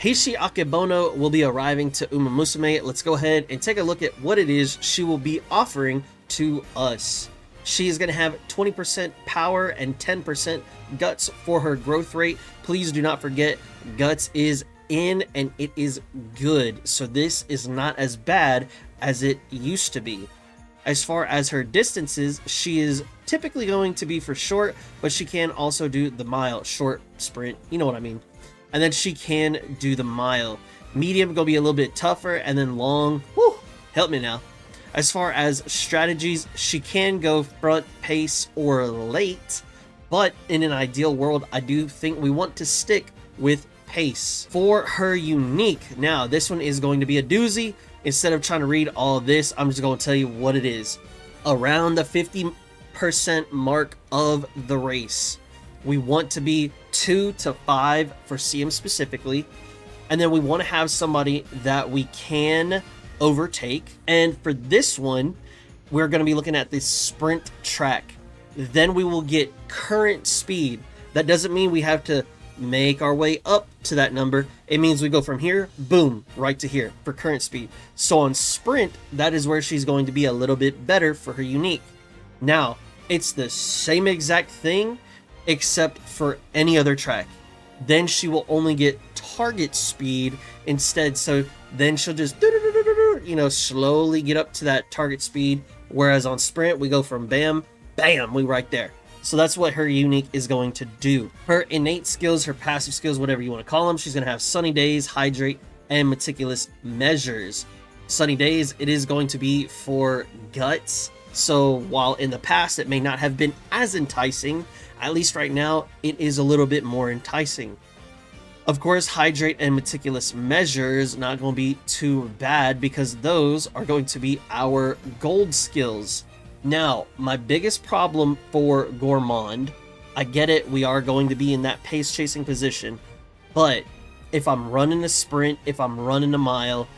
Hishi Akebono will be arriving to Uma Musume. Let's go ahead and take a look at what it is she will be offering to us. She is going to have 20% power and 10% guts for her growth rate. Please do not forget, guts is in and it is good. So this is not as bad as it used to be. As far as her distances, she is typically going to be for short, but she can also do the mile, short, sprint, you know what I mean. And then she can do the mile. Medium gonna be a little bit tougher, and then long, whew, help me now. As far as strategies, she can go front, pace, or late, but in an ideal world, I do think we want to stick with pace. For her unique, now this one is going to be a doozy. Instead of trying to read all this, I'm just going to tell you what it is. Around the 50% mark of the race, we want to be 2 to 5 for CM specifically, and then we want to have somebody that we can overtake. And for this one, we're going to be looking at this sprint track. Then we will get current speed. That doesn't mean we have to make our way up to that number. It means we go from here, boom, right to here for current speed. So on sprint, that is where she's going to be a little bit better for her unique. Now, it's the same exact thing, except for any other track. Then she will only get target speed instead. So then she'll just, you know, slowly get up to that target speed. Whereas on sprint, we go from bam, bam, we right there. So that's what her unique is going to do. Her innate skills, her passive skills, whatever you want to call them, she's going to have Sunny Days, Hydrate, and Meticulous Measures. Sunny Days, it is going to be for guts. So while in the past it may not have been as enticing, at least right now it is a little bit more enticing. Of course, Hydrate and Meticulous Measures not going to be too bad because those are going to be our gold skills. Now, my biggest problem for Gourmand, I get it, we are going to be in that pace chasing position, but if I'm running a sprint, if I'm running a mile,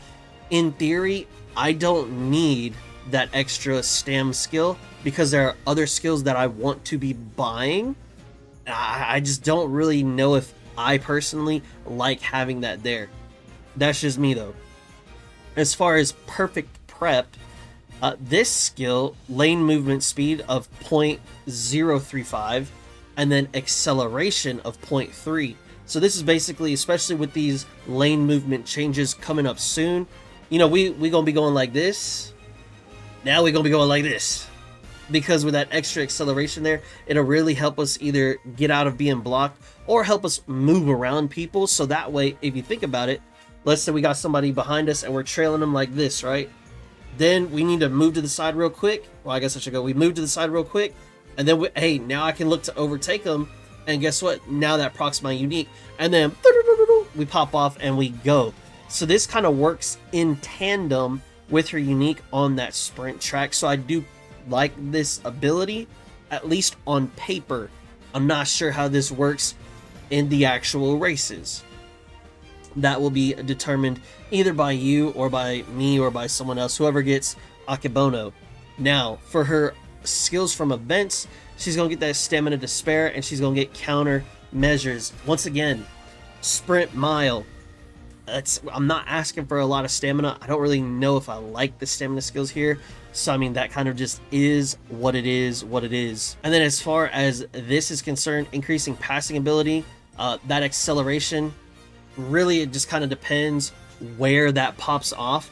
in theory, I don't need that extra stam skill because there are other skills that I want to be buying. I just don't really know if I personally like having that there. That's just me though. As far as perfect prep, this skill, lane movement speed of 0.035 and then acceleration of 0.3. So this is basically, especially with these lane movement changes coming up soon, you know, we gonna be going like this. Now we're gonna be going like this. Because with that extra acceleration there, it'll really help us either get out of being blocked or help us move around people. So that way, if you think about it, let's say we got somebody behind us and we're trailing them like this, right? Then we need to move to the side real quick. Well, I guess I should go. We move to the side real quick. And then, hey, now I can look to overtake them. And guess what? Now that procs my unique. And then we pop off and we go. So this kind of works in tandem with her unique on that sprint track. So I do like this ability, at least on paper. I'm not sure how this works in the actual races. That will be determined either by you or by me or by someone else, whoever gets Akebono. Now, for her skills from events, she's going to get that Stamina to Spare, and she's going to get counter measures. Once again, sprint mile. I'm not asking for a lot of stamina. I don't really know if I like the stamina skills here. So, I mean, that kind of just is what it is, And then as far as this is concerned, increasing passing ability, that acceleration, really it just kind of depends where that pops off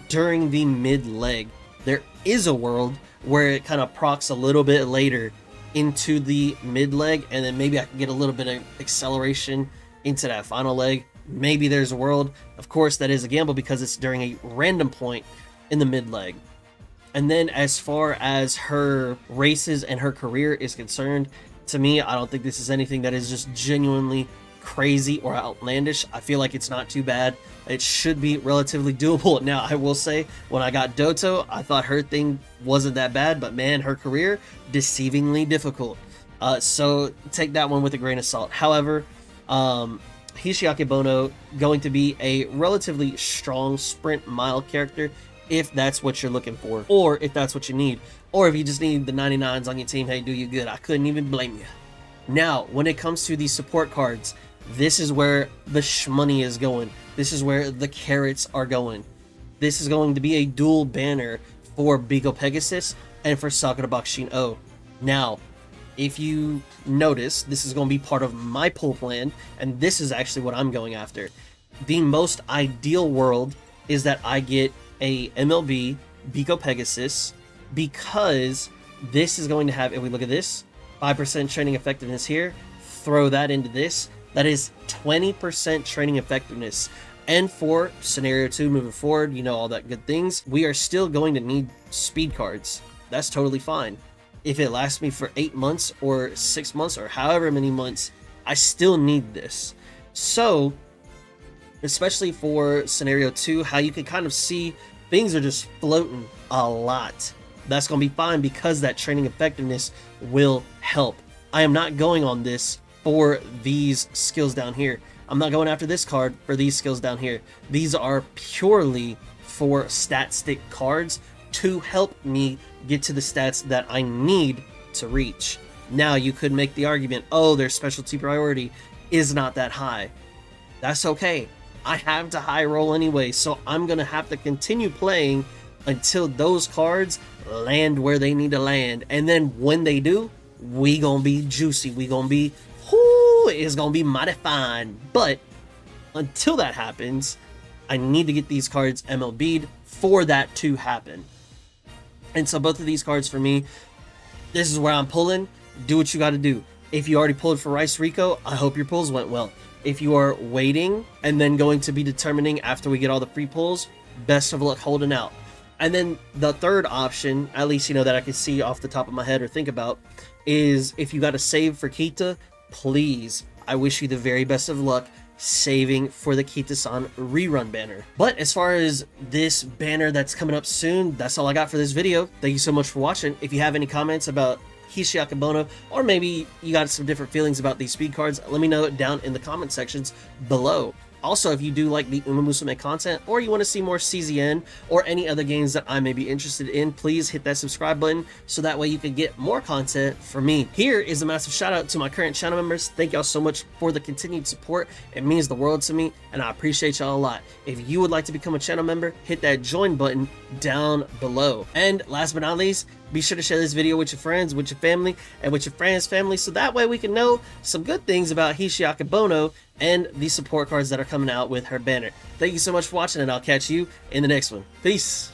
during the mid leg. There is a world where it kind of procs a little bit later into the mid leg, and then maybe I can get a little bit of acceleration into that final leg. Maybe there's a world, of course, that is a gamble because it's during a random point in the mid leg. And then as far as her races and her career is concerned, to me, I don't think this is anything that is just genuinely crazy or outlandish. I feel like it's not too bad. It should be relatively doable. Now, I will say, when I got Doto, I thought her thing wasn't that bad, but man, her career, deceivingly difficult. So take that one with a grain of salt. However, Hishi Akebono going to be a relatively strong sprint mile character if that's what you're looking for, or if that's what you need, or if you just need the 99s on your team. Hey, do you good? I couldn't even blame you. Now, when it comes to the support cards, This is where the shmoney is going. This is where the carats are going. This is going to be a dual banner for Biko Pegasus and for Sakura Bakushin-O. Now, if you notice, this is going to be part of my pull plan, and this is actually what I'm going after. The most ideal world is that I get a MLB Biko Pegasus, because this is going to have, if we look at this, 5% training effectiveness here, throw that into this, that is 20% training effectiveness. And for scenario 2 moving forward, you know, all that good things, we are still going to need speed cards. That's totally fine. If it lasts me for 8 months or 6 months or however many months, I still need this. So, especially for scenario 2, how you can kind of see things are just floating a lot. That's going to be fine because that training effectiveness will help. I am not going on this for these skills down here. I'm not going after this card for these skills down here. These are purely for stat stick cards to help me get to the stats that I need to reach. Now, you could make the argument, oh, their specialty priority is not that high. That's okay. I have to high roll anyway, so I'm going to have to continue playing until those cards land where they need to land. And then when they do, we gonna be juicy. We gonna be, whoo, it's gonna be mighty fine. But until that happens, I need to get these cards MLB'd for that to happen. And so both of these cards for me, this is where I'm pulling. Do what you got to do. If you already pulled for Rice Riko, I hope your pulls went well. If you are waiting and then going to be determining after we get all the free pulls, best of luck holding out. And then the third option, at least you know that I can see off the top of my head or think about, is if you got to save for Kita, please, I wish you the very best of luck saving for the Kita-san rerun banner. But as far as this banner that's coming up soon, that's all I got for this video. Thank you so much for watching. If you have any comments about Hishi Akebono, or maybe you got some different feelings about these speed cards, let me know it down in the comment sections below. Also, if you do like the Uma Musume content, or you want to see more CZN or any other games that I may be interested in, please hit that subscribe button so that way you can get more content from me. Here is a massive shout out to my current channel members. Thank y'all so much for the continued support. It means the world to me, and I appreciate y'all a lot. If you would like to become a channel member, hit that join button down below. And last but not least, be sure to share this video with your friends, with your family, and with your friends' family, so that way we can know some good things about Hishi Akebono and the support cards that are coming out with her banner. Thank you so much for watching, and I'll catch you in the next one. Peace!